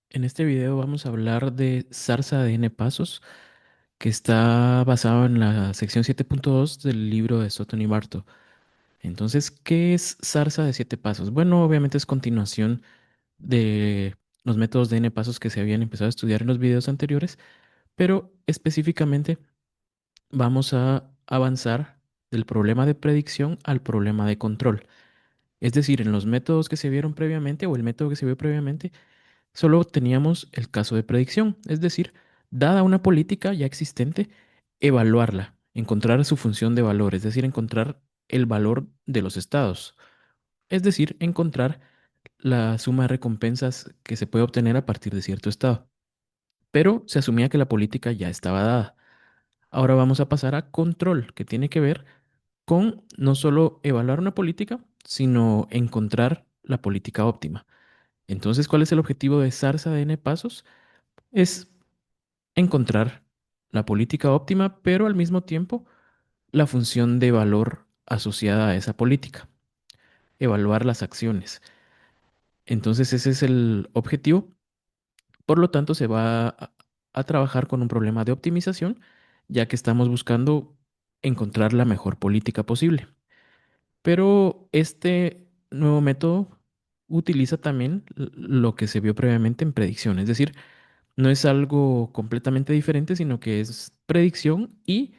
En este video vamos a hablar de Zarza de N Pasos, que está basado en la sección 7.2 del libro de Sutton y Barto. Entonces, ¿qué es Zarza de 7 pasos? Bueno, obviamente es continuación de los métodos de N pasos que se habían empezado a estudiar en los videos anteriores, pero específicamente vamos a avanzar del problema de predicción al problema de control. Es decir, en los métodos que se vieron previamente o el método que se vio previamente, solo teníamos el caso de predicción, es decir, dada una política ya existente, evaluarla, encontrar su función de valor, es decir, encontrar el valor de los estados, es decir, encontrar la suma de recompensas que se puede obtener a partir de cierto estado. Pero se asumía que la política ya estaba dada. Ahora vamos a pasar a control, que tiene que ver con no solo evaluar una política, sino encontrar la política óptima. Entonces, ¿cuál es el objetivo de Zarza de N pasos? Es encontrar la política óptima, pero al mismo tiempo la función de valor asociada a esa política, evaluar las acciones. Entonces ese es el objetivo. Por lo tanto, se va a trabajar con un problema de optimización, ya que estamos buscando encontrar la mejor política posible. Pero este nuevo método utiliza también lo que se vio previamente en predicción, es decir, no es algo completamente diferente, sino que es predicción y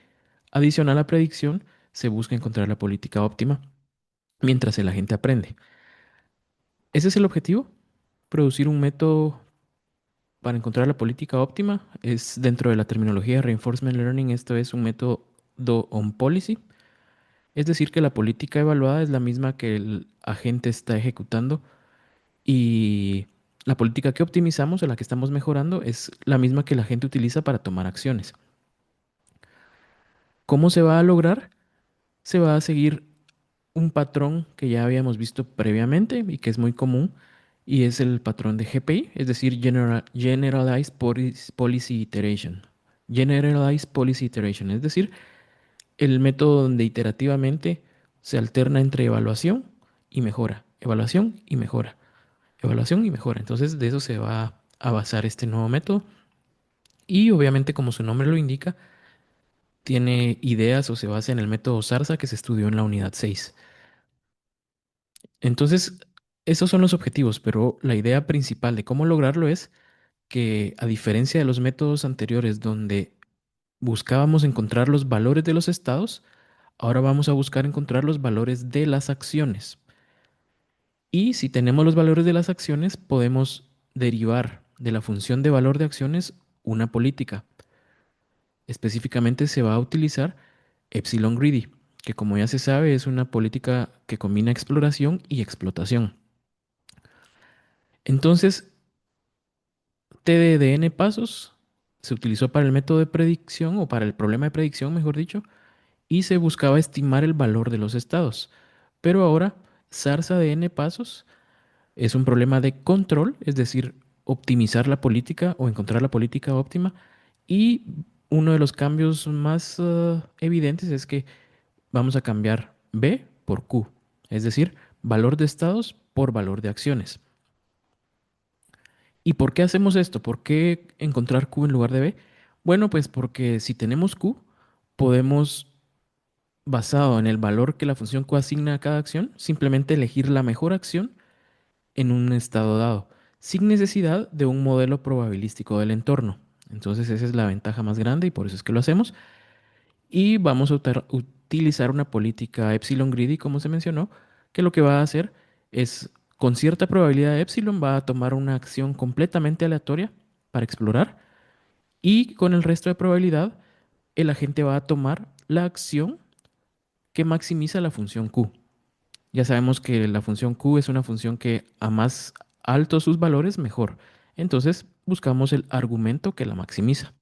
adicional a predicción se busca encontrar la política óptima mientras el agente aprende. Ese es el objetivo, producir un método para encontrar la política óptima. Es dentro de la terminología de Reinforcement Learning, esto es un método on policy, es decir, que la política evaluada es la misma que el agente está ejecutando y la política que optimizamos o la que estamos mejorando es la misma que la gente utiliza para tomar acciones. ¿Cómo se va a lograr? Se va a seguir un patrón que ya habíamos visto previamente y que es muy común, y es el patrón de GPI, es decir, Generalized Policy Iteration. Generalized Policy Iteration, es decir, el método donde iterativamente se alterna entre evaluación y mejora, evaluación y mejora, evaluación y mejora. Entonces, de eso se va a basar este nuevo método y obviamente, como su nombre lo indica, tiene ideas o se basa en el método Zarza que se estudió en la unidad 6. Entonces, esos son los objetivos, pero la idea principal de cómo lograrlo es que, a diferencia de los métodos anteriores donde buscábamos encontrar los valores de los estados, ahora vamos a buscar encontrar los valores de las acciones. Y si tenemos los valores de las acciones, podemos derivar de la función de valor de acciones una política. Específicamente se va a utilizar Epsilon Greedy, que como ya se sabe es una política que combina exploración y explotación. Entonces, TDDN pasos se utilizó para el método de predicción o para el problema de predicción, mejor dicho, y se buscaba estimar el valor de los estados. Pero ahora, Zarza de N pasos es un problema de control, es decir, optimizar la política o encontrar la política óptima. Y uno de los cambios más evidentes es que vamos a cambiar B por Q, es decir, valor de estados por valor de acciones. ¿Y por qué hacemos esto? ¿Por qué encontrar Q en lugar de B? Bueno, pues porque si tenemos Q, podemos, basado en el valor que la función Q asigna a cada acción, simplemente elegir la mejor acción en un estado dado, sin necesidad de un modelo probabilístico del entorno. Entonces esa es la ventaja más grande y por eso es que lo hacemos. Y vamos a utilizar una política Epsilon Greedy, como se mencionó, que lo que va a hacer es, con cierta probabilidad de Epsilon, va a tomar una acción completamente aleatoria para explorar y con el resto de probabilidad, el agente va a tomar la acción que maximiza la función Q. Ya sabemos que la función Q es una función que a más altos sus valores, mejor. Entonces buscamos el argumento que la maximiza.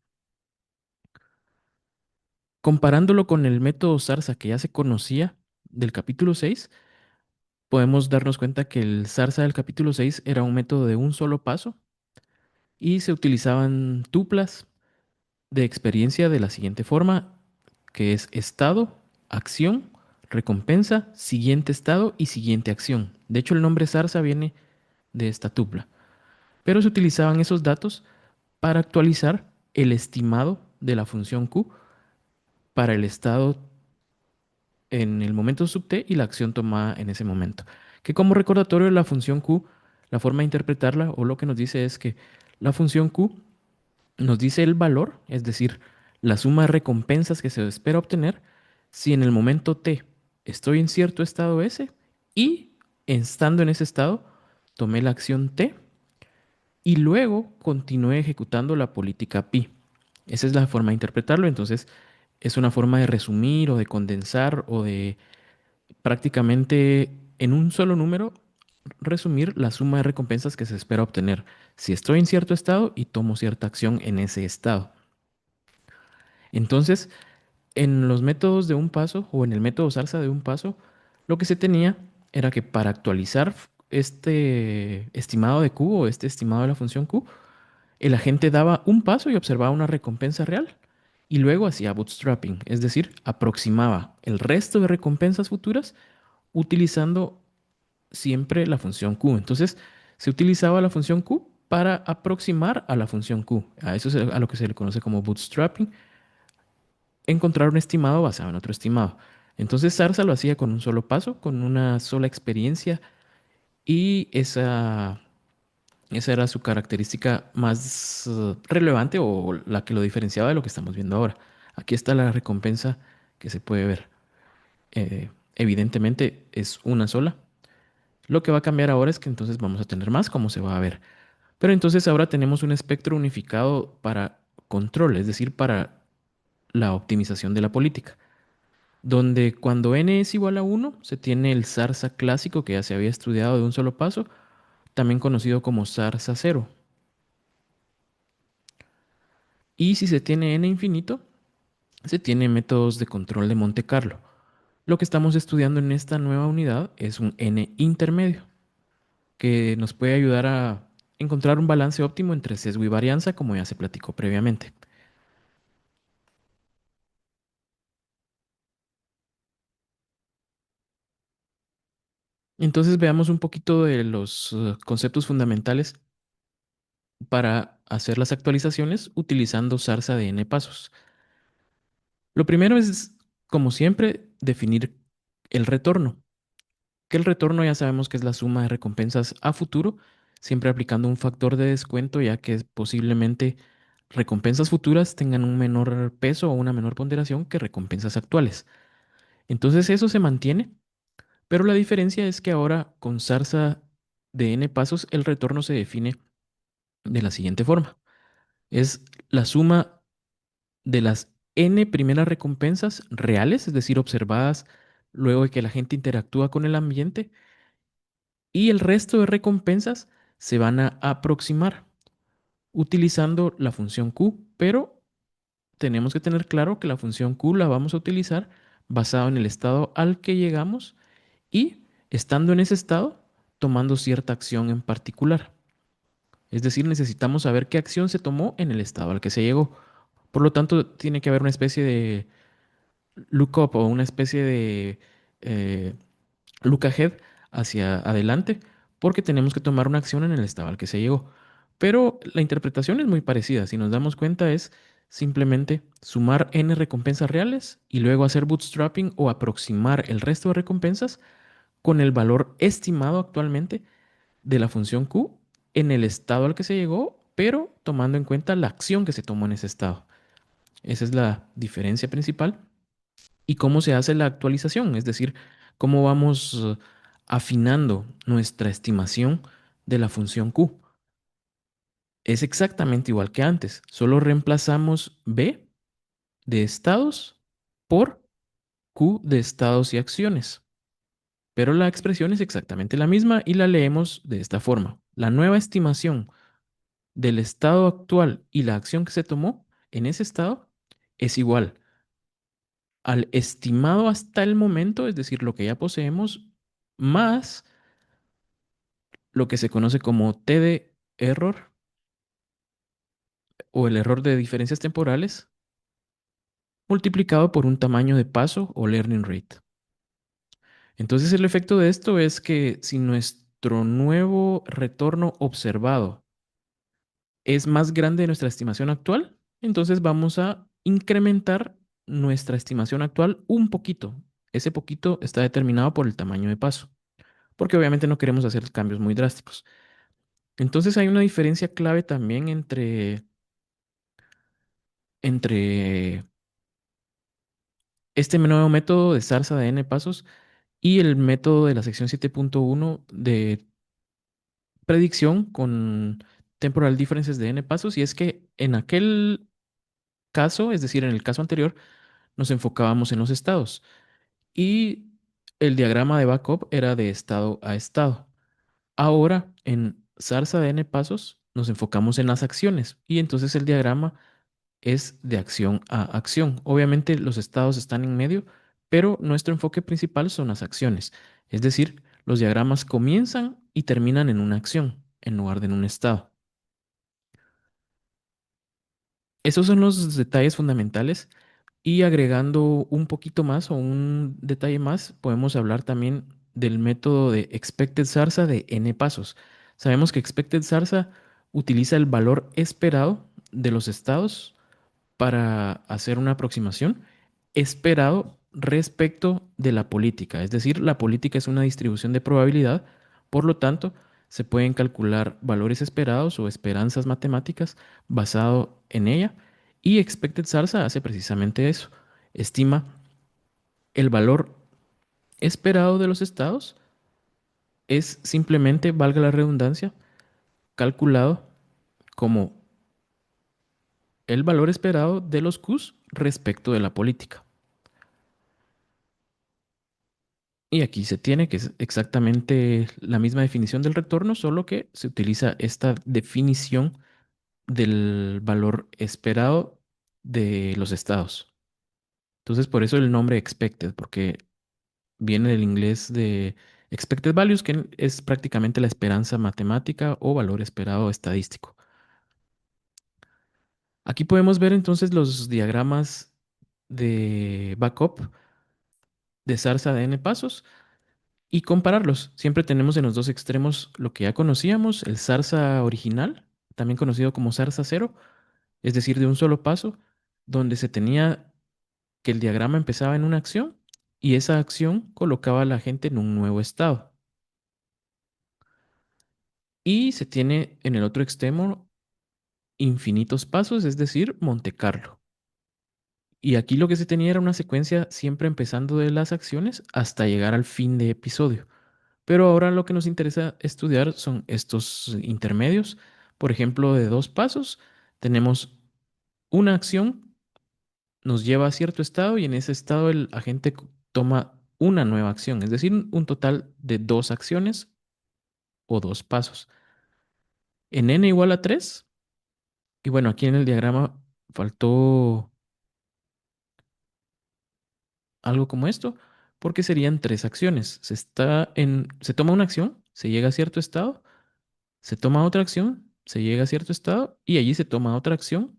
Comparándolo con el método Zarza que ya se conocía del capítulo 6, podemos darnos cuenta que el Zarza del capítulo 6 era un método de un solo paso y se utilizaban tuplas de experiencia de la siguiente forma, que es estado, acción, recompensa, siguiente estado y siguiente acción. De hecho, el nombre Zarza viene de esta tupla. pero se utilizaban esos datos para actualizar el estimado de la función Q para el estado en el momento sub t y la acción tomada en ese momento. Que como recordatorio de la función Q, la forma de interpretarla o lo que nos dice es que la función Q nos dice el valor, es decir, la suma de recompensas que se espera obtener si en el momento t estoy en cierto estado S y estando en ese estado tomé la acción t y luego continué ejecutando la política pi. Esa es la forma de interpretarlo, entonces es una forma de resumir o de condensar o de prácticamente en un solo número resumir la suma de recompensas que se espera obtener si estoy en cierto estado y tomo cierta acción en ese estado. Entonces, en los métodos de un paso o en el método salsa de un paso, lo que se tenía era que para actualizar este estimado de Q o este estimado de la función Q, el agente daba un paso y observaba una recompensa real y luego hacía bootstrapping, es decir, aproximaba el resto de recompensas futuras utilizando siempre la función Q. Entonces, se utilizaba la función Q para aproximar a la función Q. A eso es a lo que se le conoce como bootstrapping, encontrar un estimado basado en otro estimado. Entonces, Sarsa lo hacía con un solo paso, con una sola experiencia y esa era su característica más relevante o la que lo diferenciaba de lo que estamos viendo ahora. Aquí está la recompensa que se puede ver. Evidentemente es una sola. Lo que va a cambiar ahora es que entonces vamos a tener más, como se va a ver. Pero entonces ahora tenemos un espectro unificado para control, es decir, para la optimización de la política, donde cuando n es igual a uno se tiene el zarza clásico que ya se había estudiado de un solo paso, también conocido como zarza cero. Y si se tiene n infinito, se tiene métodos de control de Monte Carlo. Lo que estamos estudiando en esta nueva unidad es un n intermedio, que nos puede ayudar a encontrar un balance óptimo entre sesgo y varianza, como ya se platicó previamente. Entonces veamos un poquito de los conceptos fundamentales para hacer las actualizaciones utilizando zarza de n pasos. Lo primero es, como siempre, definir el retorno. Que el retorno ya sabemos que es la suma de recompensas a futuro, siempre aplicando un factor de descuento, ya que posiblemente recompensas futuras tengan un menor peso o una menor ponderación que recompensas actuales. Entonces eso se mantiene, pero la diferencia es que ahora con zarza de n pasos el retorno se define de la siguiente forma. Es la suma de las n primeras recompensas reales, es decir, observadas luego de que la gente interactúa con el ambiente, y el resto de recompensas se van a aproximar utilizando la función Q, pero tenemos que tener claro que la función Q la vamos a utilizar basado en el estado al que llegamos y estando en ese estado tomando cierta acción en particular. Es decir, necesitamos saber qué acción se tomó en el estado al que se llegó. Por lo tanto, tiene que haber una especie de lookup o una especie de eh, look ahead hacia adelante, porque tenemos que tomar una acción en el estado al que se llegó. Pero la interpretación es muy parecida. Si nos damos cuenta, es simplemente sumar n recompensas reales y luego hacer bootstrapping o aproximar el resto de recompensas con el valor estimado actualmente de la función Q en el estado al que se llegó, pero tomando en cuenta la acción que se tomó en ese estado. Esa es la diferencia principal. ¿Y cómo se hace la actualización? Es decir, cómo vamos afinando nuestra estimación de la función Q. Es exactamente igual que antes, solo reemplazamos B de estados por Q de estados y acciones. Pero la expresión es exactamente la misma y la leemos de esta forma. La nueva estimación del estado actual y la acción que se tomó en ese estado es igual al estimado hasta el momento, es decir, lo que ya poseemos, más lo que se conoce como T de error o el error de diferencias temporales, multiplicado por un tamaño de paso o learning rate. Entonces el efecto de esto es que si nuestro nuevo retorno observado es más grande de nuestra estimación actual, entonces vamos a incrementar nuestra estimación actual un poquito. Ese poquito está determinado por el tamaño de paso, porque obviamente no queremos hacer cambios muy drásticos. Entonces hay una diferencia clave también entre este nuevo método de zarza de n pasos y el método de la sección 7.1 de predicción con temporal differences de n pasos. Y es que en aquel caso, es decir, en el caso anterior, nos enfocábamos en los estados y el diagrama de backup era de estado a estado. Ahora, en zarza de n pasos, nos enfocamos en las acciones y entonces el diagrama es de acción a acción. Obviamente los estados están en medio, pero nuestro enfoque principal son las acciones. Es decir, los diagramas comienzan y terminan en una acción en lugar de en un estado. Esos son los detalles fundamentales y agregando un poquito más o un detalle más, podemos hablar también del método de expected zarza de n pasos. Sabemos que expected zarza utiliza el valor esperado de los estados para hacer una aproximación esperado respecto de la política. Es decir, la política es una distribución de probabilidad, por lo tanto, se pueden calcular valores esperados o esperanzas matemáticas basado en ella. Y Expected Salsa hace precisamente eso. Estima el valor esperado de los estados. Es simplemente, valga la redundancia, calculado como el valor esperado de los Qs respecto de la política. Y aquí se tiene que es exactamente la misma definición del retorno, solo que se utiliza esta definición del valor esperado de los estados. Entonces, por eso el nombre expected, porque viene del inglés de expected values, que es prácticamente la esperanza matemática o valor esperado estadístico. Aquí podemos ver entonces los diagramas de backup de zarza de n pasos y compararlos. Siempre tenemos en los dos extremos lo que ya conocíamos, el zarza original, también conocido como zarza cero, es decir, de un solo paso, donde se tenía que el diagrama empezaba en una acción y esa acción colocaba a la gente en un nuevo estado. Y se tiene en el otro extremo infinitos pasos, es decir, Monte Carlo. Y aquí lo que se tenía era una secuencia siempre empezando de las acciones hasta llegar al fin de episodio. Pero ahora lo que nos interesa estudiar son estos intermedios. Por ejemplo, de dos pasos, tenemos una acción, nos lleva a cierto estado y en ese estado el agente toma una nueva acción, es decir, un total de dos acciones o dos pasos. En n igual a 3 y bueno, aquí en el diagrama faltó algo como esto, porque serían tres acciones. Se toma una acción, se llega a cierto estado, se toma otra acción, se llega a cierto estado y allí se toma otra acción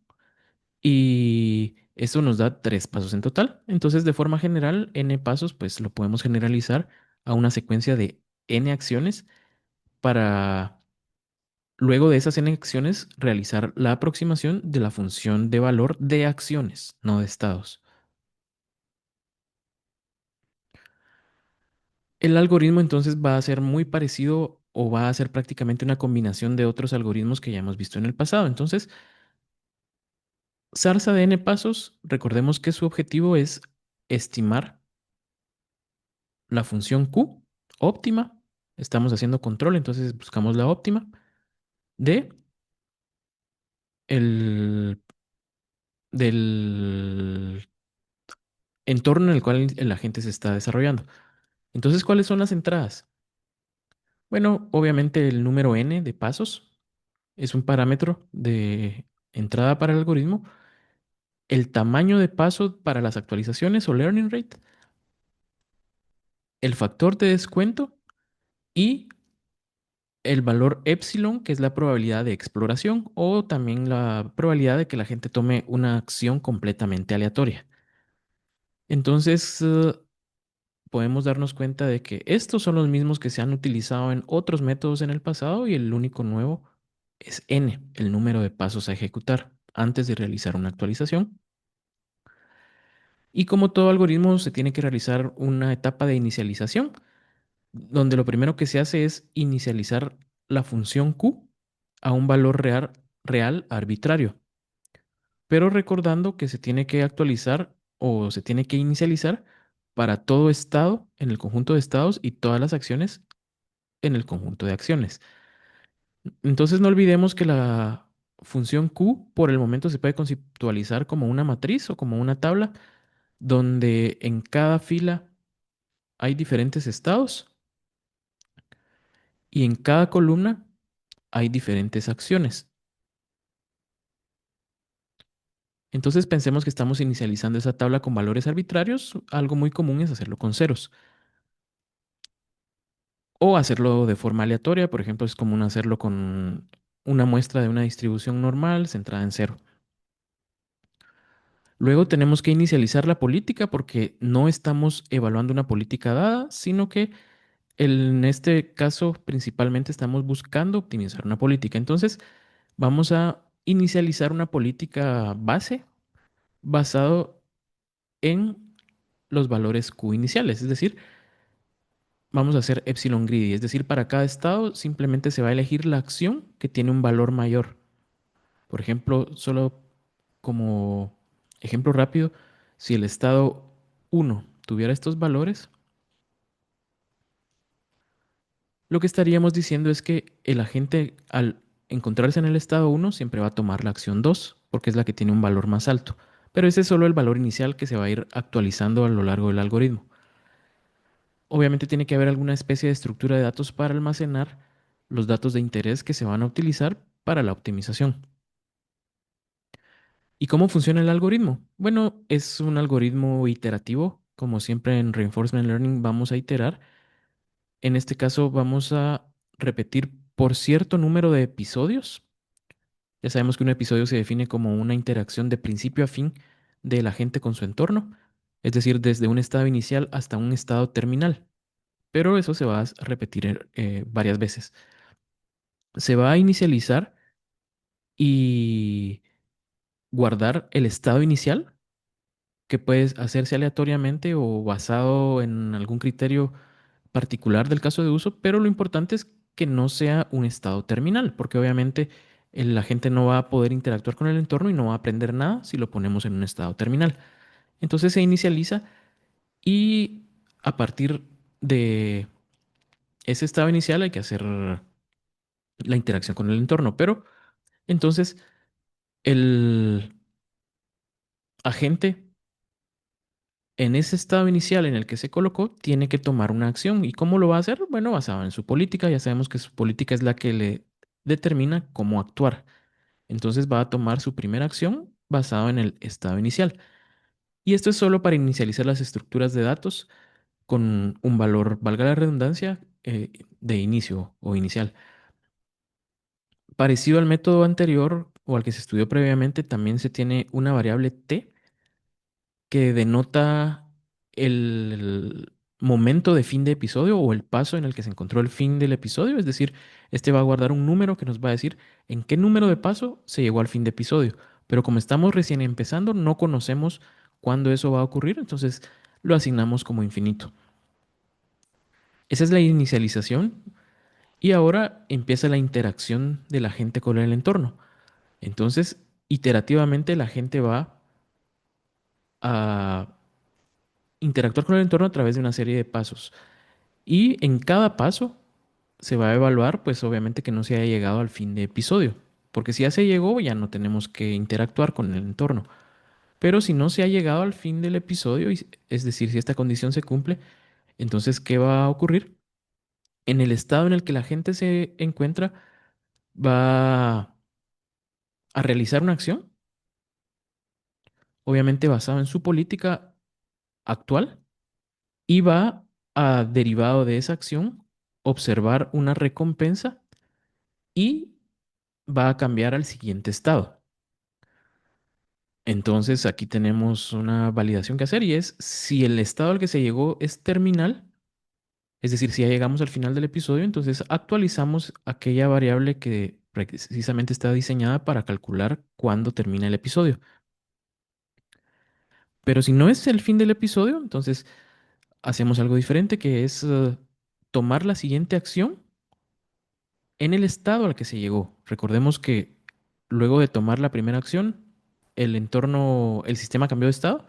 y eso nos da tres pasos en total. Entonces, de forma general, n pasos, pues lo podemos generalizar a una secuencia de n acciones para luego de esas n acciones realizar la aproximación de la función de valor de acciones, no de estados. El algoritmo entonces va a ser muy parecido o va a ser prácticamente una combinación de otros algoritmos que ya hemos visto en el pasado. Entonces, zarza de n pasos, recordemos que su objetivo es estimar la función Q óptima. Estamos haciendo control, entonces buscamos la óptima de el, del entorno en el cual el agente se está desarrollando. Entonces, ¿cuáles son las entradas? Bueno, obviamente el número n de pasos es un parámetro de entrada para el algoritmo. El tamaño de paso para las actualizaciones o learning rate, el factor de descuento y el valor epsilon, que es la probabilidad de exploración o también la probabilidad de que la gente tome una acción completamente aleatoria. Entonces, podemos darnos cuenta de que estos son los mismos que se han utilizado en otros métodos en el pasado y el único nuevo es n, el número de pasos a ejecutar antes de realizar una actualización. Y como todo algoritmo, se tiene que realizar una etapa de inicialización, donde lo primero que se hace es inicializar la función q a un valor real arbitrario, pero recordando que se tiene que actualizar o se tiene que inicializar para todo estado en el conjunto de estados y todas las acciones en el conjunto de acciones. Entonces no olvidemos que la función q por el momento se puede conceptualizar como una matriz o como una tabla donde en cada fila hay diferentes estados y en cada columna hay diferentes acciones. Entonces pensemos que estamos inicializando esa tabla con valores arbitrarios. Algo muy común es hacerlo con ceros o hacerlo de forma aleatoria. Por ejemplo, es común hacerlo con una muestra de una distribución normal centrada en cero. Luego tenemos que inicializar la política porque no estamos evaluando una política dada, sino que en este caso principalmente estamos buscando optimizar una política. Entonces vamos a inicializar una política base basado en los valores Q iniciales, es decir, vamos a hacer epsilon greedy, es decir, para cada estado simplemente se va a elegir la acción que tiene un valor mayor. Por ejemplo, solo como ejemplo rápido, si el estado uno tuviera estos valores, lo que estaríamos diciendo es que el agente al encontrarse en el estado uno siempre va a tomar la acción 2 porque es la que tiene un valor más alto. Pero ese es solo el valor inicial que se va a ir actualizando a lo largo del algoritmo. Obviamente tiene que haber alguna especie de estructura de datos para almacenar los datos de interés que se van a utilizar para la optimización. ¿Y cómo funciona el algoritmo? Bueno, es un algoritmo iterativo. Como siempre en Reinforcement Learning vamos a iterar. En este caso vamos a repetir por cierto número de episodios. Ya sabemos que un episodio se define como una interacción de principio a fin del agente con su entorno, es decir, desde un estado inicial hasta un estado terminal. Pero eso se va a repetir varias veces. Se va a inicializar y guardar el estado inicial, que puede hacerse aleatoriamente o basado en algún criterio particular del caso de uso, pero lo importante es que no sea un estado terminal, porque obviamente la gente no va a poder interactuar con el entorno y no va a aprender nada si lo ponemos en un estado terminal. Entonces se inicializa y a partir de ese estado inicial hay que hacer la interacción con el entorno, pero entonces el agente en ese estado inicial en el que se colocó tiene que tomar una acción. ¿Y cómo lo va a hacer? Bueno, basado en su política. Ya sabemos que su política es la que le determina cómo actuar. Entonces va a tomar su primera acción basado en el estado inicial. Y esto es solo para inicializar las estructuras de datos con un valor, valga la redundancia, de inicio o inicial. Parecido al método anterior o al que se estudió previamente, también se tiene una variable t que denota el momento de fin de episodio o el paso en el que se encontró el fin del episodio. Es decir, este va a guardar un número que nos va a decir en qué número de paso se llegó al fin de episodio. Pero como estamos recién empezando, no conocemos cuándo eso va a ocurrir, entonces lo asignamos como infinito. Esa es la inicialización y ahora empieza la interacción de la gente con el entorno. Entonces, iterativamente la gente va a interactuar con el entorno a través de una serie de pasos. Y en cada paso se va a evaluar, pues obviamente que no se haya llegado al fin de episodio. Porque si ya se llegó, ya no tenemos que interactuar con el entorno. Pero si no se ha llegado al fin del episodio, es decir, si esta condición se cumple, entonces, ¿qué va a ocurrir? En el estado en el que la gente se encuentra, va a realizar una acción, obviamente basada en su política actual, y va a, derivado de esa acción, observar una recompensa y va a cambiar al siguiente estado. Entonces aquí tenemos una validación que hacer y es si el estado al que se llegó es terminal, es decir, si ya llegamos al final del episodio, entonces actualizamos aquella variable que Precisamente está diseñada para calcular cuándo termina el episodio. Pero si no es el fin del episodio, entonces hacemos algo diferente, que es tomar la siguiente acción en el estado al que se llegó. Recordemos que luego de tomar la primera acción, el entorno, el sistema cambió de estado,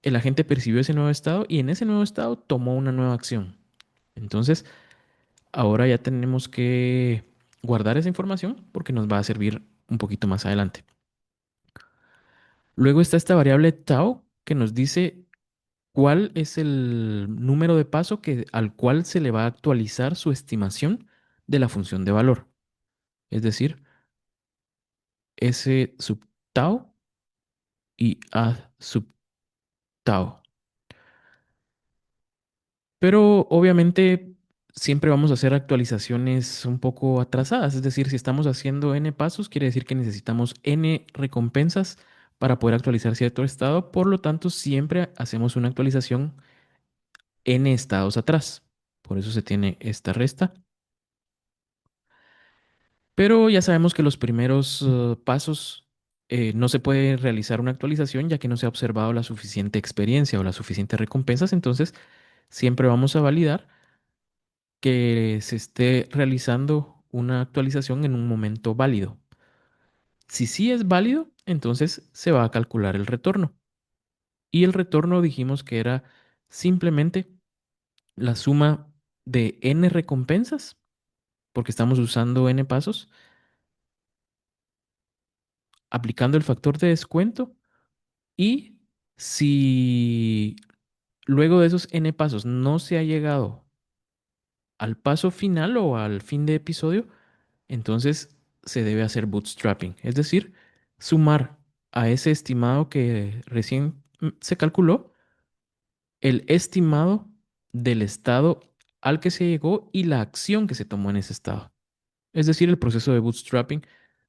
el agente percibió ese nuevo estado y en ese nuevo estado tomó una nueva acción. Entonces, ahora ya tenemos que guardar esa información porque nos va a servir un poquito más adelante. Luego está esta variable tau que nos dice cuál es el número de paso al cual se le va a actualizar su estimación de la función de valor. Es decir, S sub tau y A sub tau. Pero obviamente siempre vamos a hacer actualizaciones un poco atrasadas. Es decir, si estamos haciendo n pasos, quiere decir que necesitamos n recompensas para poder actualizar cierto estado. Por lo tanto, siempre hacemos una actualización n estados atrás. Por eso se tiene esta resta. Pero ya sabemos que los primeros pasos no se puede realizar una actualización ya que no se ha observado la suficiente experiencia o las suficientes recompensas. Entonces, siempre vamos a validar que se esté realizando una actualización en un momento válido. Si sí es válido, entonces se va a calcular el retorno. Y el retorno dijimos que era simplemente la suma de n recompensas, porque estamos usando n pasos, aplicando el factor de descuento y si luego de esos n pasos no se ha llegado al paso final o al fin de episodio, entonces se debe hacer bootstrapping, es decir, sumar a ese estimado que recién se calculó el estimado del estado al que se llegó y la acción que se tomó en ese estado. Es decir, el proceso de bootstrapping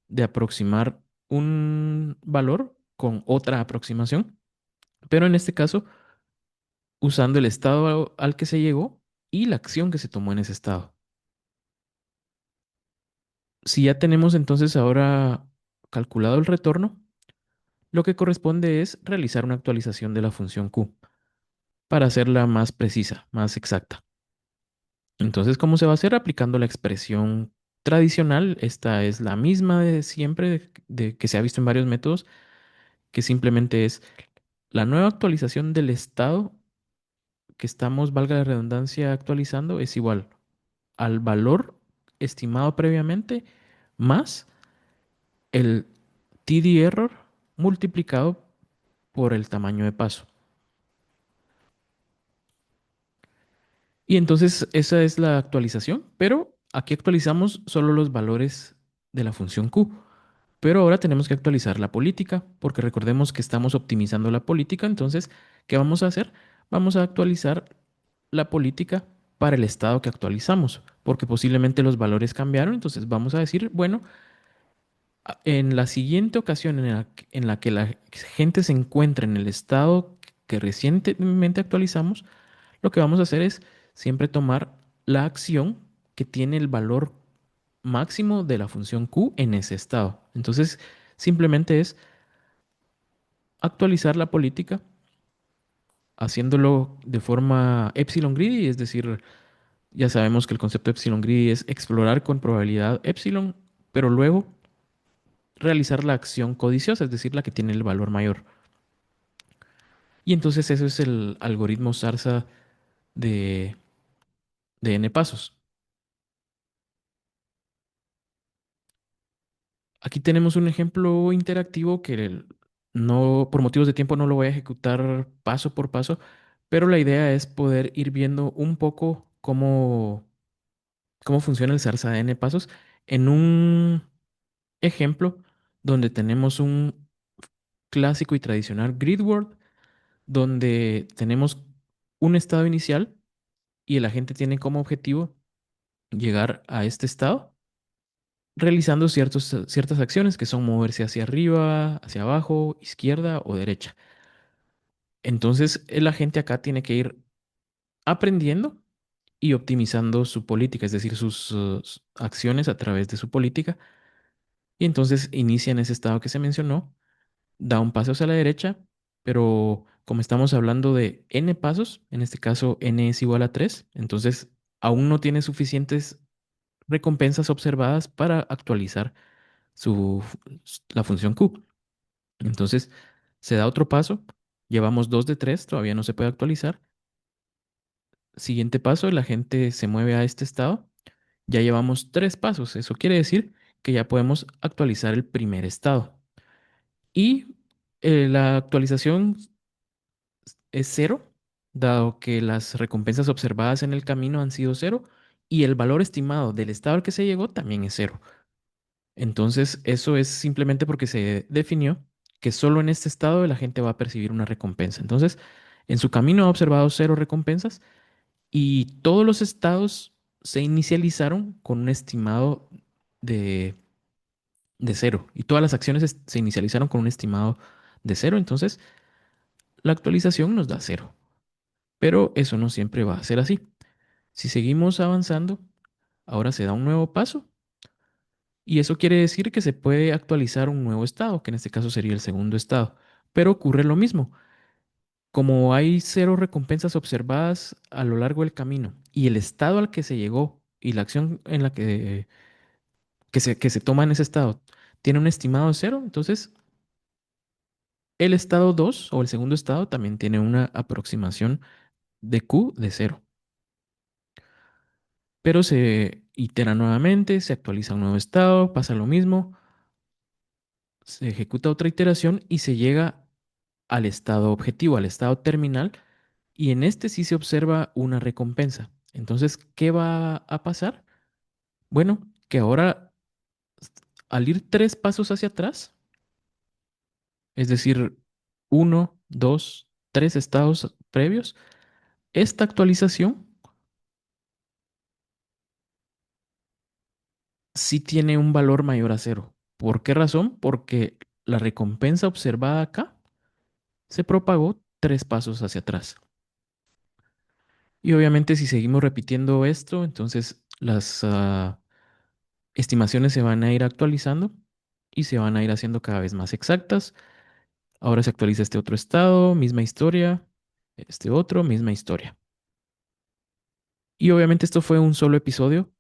de aproximar un valor con otra aproximación, pero en este caso usando el estado al que se llegó y la acción que se tomó en ese estado. Si ya tenemos entonces ahora calculado el retorno, lo que corresponde es realizar una actualización de la función Q para hacerla más precisa, más exacta. Entonces, ¿cómo se va a hacer? Aplicando la expresión tradicional. Esta es la misma de siempre, que se ha visto en varios métodos, que simplemente es la nueva actualización del estado que estamos, valga la redundancia, actualizando, es igual al valor estimado previamente más el TD error multiplicado por el tamaño de paso. Y entonces esa es la actualización, pero aquí actualizamos solo los valores de la función Q. Pero ahora tenemos que actualizar la política, porque recordemos que estamos optimizando la política. Entonces, ¿qué vamos a hacer? Vamos a actualizar la política para el estado que actualizamos, porque posiblemente los valores cambiaron. Entonces vamos a decir, bueno, en la siguiente ocasión en la que la gente se encuentre en el estado que recientemente actualizamos, lo que vamos a hacer es siempre tomar la acción que tiene el valor máximo de la función Q en ese estado. Entonces, simplemente es actualizar la política haciéndolo de forma epsilon greedy, es decir, ya sabemos que el concepto epsilon greedy es explorar con probabilidad epsilon, pero luego realizar la acción codiciosa, es decir, la que tiene el valor mayor. Y entonces eso es el algoritmo Zarza de, de n pasos. Aquí tenemos un ejemplo interactivo que no, por motivos de tiempo no lo voy a ejecutar paso por paso, pero la idea es poder ir viendo un poco cómo funciona el Zarza de n pasos en un ejemplo donde tenemos un clásico y tradicional grid world, donde tenemos un estado inicial y el agente tiene como objetivo llegar a este estado realizando ciertas acciones que son moverse hacia arriba, hacia abajo, izquierda o derecha. Entonces el agente acá tiene que ir aprendiendo y optimizando su política, es decir, sus acciones a través de su política. Y entonces inicia en ese estado que se mencionó, da un paso hacia la derecha, pero como estamos hablando de n pasos, en este caso n es igual a 3, entonces aún no tiene suficientes recompensas observadas para actualizar su, la función Q. Entonces se da otro paso, llevamos 2 de 3, todavía no se puede actualizar. Siguiente paso, la gente se mueve a este estado, ya llevamos 3 pasos, eso quiere decir que ya podemos actualizar el primer estado. Y la actualización es cero, dado que las recompensas observadas en el camino han sido cero y el valor estimado del estado al que se llegó también es cero. Entonces, eso es simplemente porque se definió que solo en este estado la gente va a percibir una recompensa. Entonces, en su camino ha observado cero recompensas y todos los estados se inicializaron con un estimado de, de cero y todas las acciones se inicializaron con un estimado de cero. Entonces, la actualización nos da cero. Pero eso no siempre va a ser así. Si seguimos avanzando, ahora se da un nuevo paso y eso quiere decir que se puede actualizar un nuevo estado, que en este caso sería el segundo estado. Pero ocurre lo mismo. Como hay cero recompensas observadas a lo largo del camino y el estado al que se llegó y la acción en la que se toma en ese estado tiene un estimado de cero, entonces el estado 2 o el segundo estado también tiene una aproximación de Q de cero. Pero se itera nuevamente, se actualiza un nuevo estado, pasa lo mismo, se ejecuta otra iteración y se llega al estado objetivo, al estado terminal, y en este sí se observa una recompensa. Entonces, ¿qué va a pasar? Bueno, que ahora al ir 3 pasos hacia atrás, es decir, uno, 2, 3 estados previos, esta actualización sí tiene un valor mayor a cero. ¿Por qué razón? Porque la recompensa observada acá se propagó 3 pasos hacia atrás. Y obviamente si seguimos repitiendo esto, entonces las estimaciones se van a ir actualizando y se van a ir haciendo cada vez más exactas. Ahora se actualiza este otro estado, misma historia, este otro, misma historia. Y obviamente esto fue un solo episodio,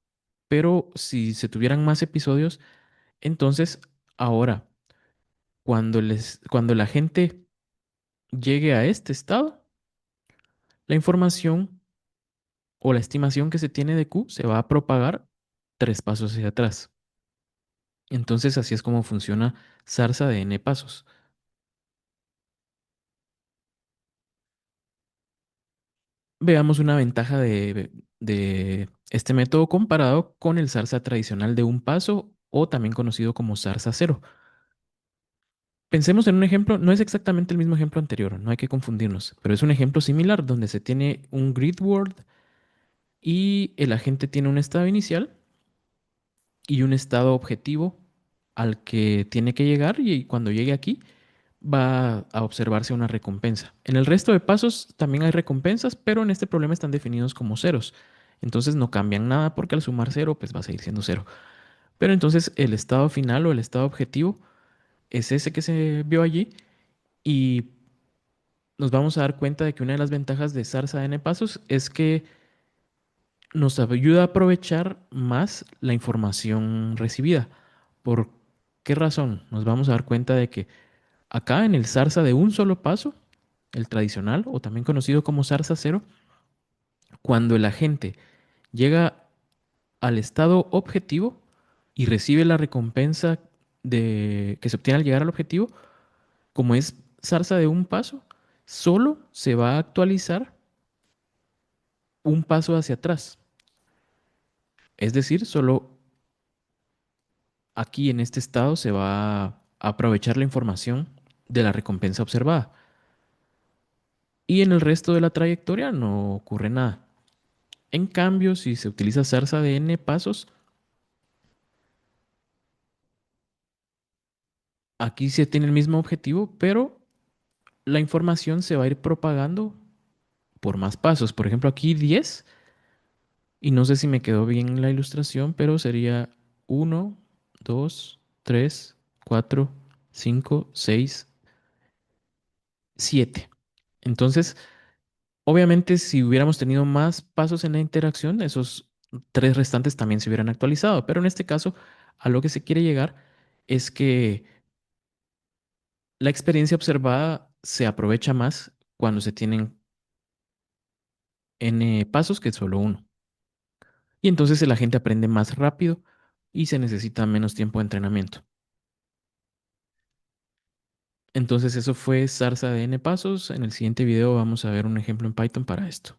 pero si se tuvieran más episodios, entonces ahora, cuando la gente llegue a este estado, la información o la estimación que se tiene de Q se va a propagar 3 pasos hacia atrás. Entonces así es como funciona zarza de n pasos. Veamos una ventaja de este método comparado con el zarza tradicional de un paso o también conocido como zarza cero. Pensemos en un ejemplo, no es exactamente el mismo ejemplo anterior, no hay que confundirnos, pero es un ejemplo similar donde se tiene un grid word y el agente tiene un estado inicial y un estado objetivo al que tiene que llegar y cuando llegue aquí va a observarse una recompensa. En el resto de pasos también hay recompensas, pero en este problema están definidos como ceros. Entonces no cambian nada porque al sumar cero pues va a seguir siendo cero. Pero entonces el estado final o el estado objetivo es ese que se vio allí y nos vamos a dar cuenta de que una de las ventajas de Zarza n pasos es que nos ayuda a aprovechar más la información recibida. ¿Por qué razón? Nos vamos a dar cuenta de que acá en el Zarza de un solo paso, el tradicional o también conocido como Zarza cero, cuando el agente llega al estado objetivo y recibe la recompensa que se obtiene al llegar al objetivo, como es Zarza de un paso, solo se va a actualizar un paso hacia atrás. Es decir, solo aquí en este estado se va a aprovechar la información de la recompensa observada. Y en el resto de la trayectoria no ocurre nada. En cambio, si se utiliza zarza de n pasos, aquí se tiene el mismo objetivo, pero la información se va a ir propagando por más pasos. Por ejemplo, aquí 10 Y no sé si me quedó bien la ilustración, pero sería uno, 2, 3, 4, 5, 6, 7. Entonces, obviamente, si hubiéramos tenido más pasos en la interacción, esos tres restantes también se hubieran actualizado. Pero en este caso, a lo que se quiere llegar es que la experiencia observada se aprovecha más cuando se tienen n pasos que solo uno. Y entonces la gente aprende más rápido y se necesita menos tiempo de entrenamiento. Entonces eso fue zarza de n pasos. En el siguiente video vamos a ver un ejemplo en Python para esto.